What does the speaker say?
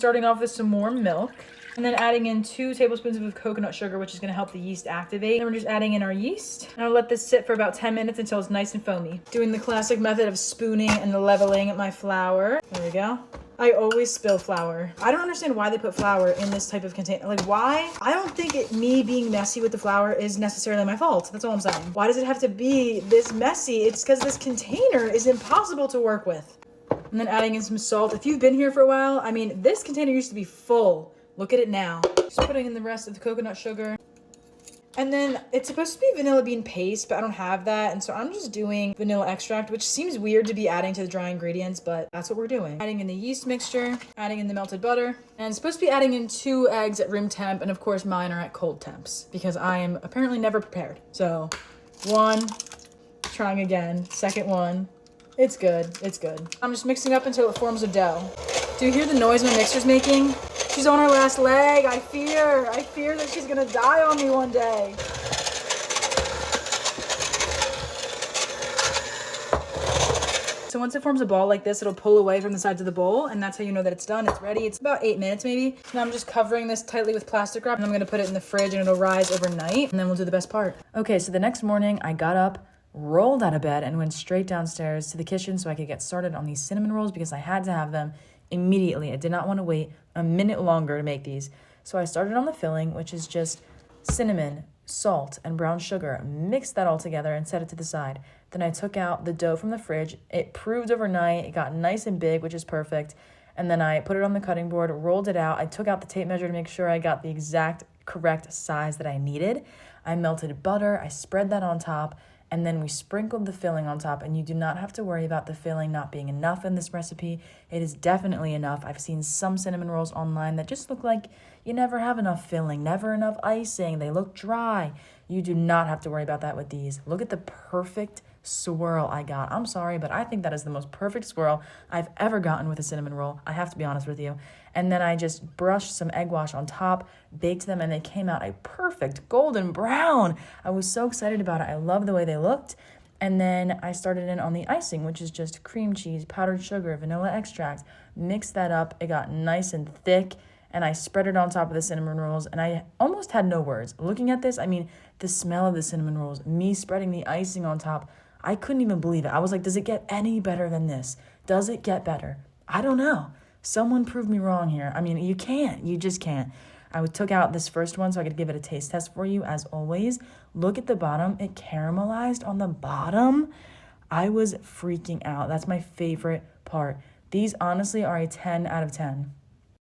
Starting off with some more milk. And then adding in 2 tablespoons of coconut sugar, which is going to help the yeast activate. Then we're just adding in our yeast. And I'll let this sit for about 10 minutes until it's nice and foamy. Doing the classic method of spooning and leveling my flour. There we go. I always spill flour. I don't understand why they put flour in this type of container. Like, why? I don't think me being messy with the flour is necessarily my fault. That's all I'm saying. Why does it have to be this messy? It's because this container is impossible to work with. And then adding in some salt. If you've been here for a while, I mean, this container used to be full. Look at it now. Just putting in the rest of the coconut sugar. And then it's supposed to be vanilla bean paste, but I don't have that. And so I'm just doing vanilla extract, which seems weird to be adding to the dry ingredients, but that's what we're doing. Adding in the yeast mixture, adding in the melted butter, and it's supposed to be adding in 2 eggs at room temp. And of course mine are at cold temps because I am apparently never prepared. So 1, trying again, second one. It's good, it's good. I'm just mixing up until it forms a dough. Do you hear the noise my mixer's making? She's on her last leg. I fear that she's gonna die on me one day. So once it forms a ball like this, it'll pull away from the sides of the bowl, and that's how you know that it's done. It's ready. It's about 8 minutes maybe. Now I'm just covering this tightly with plastic wrap, and I'm gonna put it in the fridge, and it'll rise overnight, and then we'll do the best part. Okay, so the next morning I got up, rolled out of bed, and went straight downstairs to the kitchen so I could get started on these cinnamon rolls because I had to have them immediately. I did not want to wait a minute longer to make these. So I started on the filling, which is just cinnamon, salt, and brown sugar. Mixed that all together and set it to the side. Then I took out the dough from the fridge. It proved overnight. It got nice and big, which is perfect. And then I put it on the cutting board, rolled it out. I took out the tape measure to make sure I got the exact correct size that I needed. I melted butter. I spread that on top. And then we sprinkled the filling on top, and you do not have to worry about the filling not being enough in this recipe. It is definitely enough. I've seen some cinnamon rolls online that just look like you never have enough filling, never enough icing. They look dry. You do not have to worry about that with these. Look at the perfect swirl I got. I'm sorry, but I think that is the most perfect swirl I've ever gotten with a cinnamon roll. I have to be honest with you. And then I just brushed some egg wash on top, baked them, and they came out a perfect golden brown. I was so excited about it. I love the way they looked. And then I started in on the icing, which is just cream cheese, powdered sugar, vanilla extract. Mixed that up. It got nice and thick, and I spread it on top of the cinnamon rolls, and I almost had no words. Looking at this, I mean, the smell of the cinnamon rolls, me spreading the icing on top, I couldn't even believe it. I was like, does it get any better than this? Does it get better? I don't know. Someone proved me wrong here. I mean, you can't. You just can't. I took out this first one so I could give it a taste test for you, as always. Look at the bottom. It caramelized on the bottom. I was freaking out. That's my favorite part. These honestly are a 10 out of 10.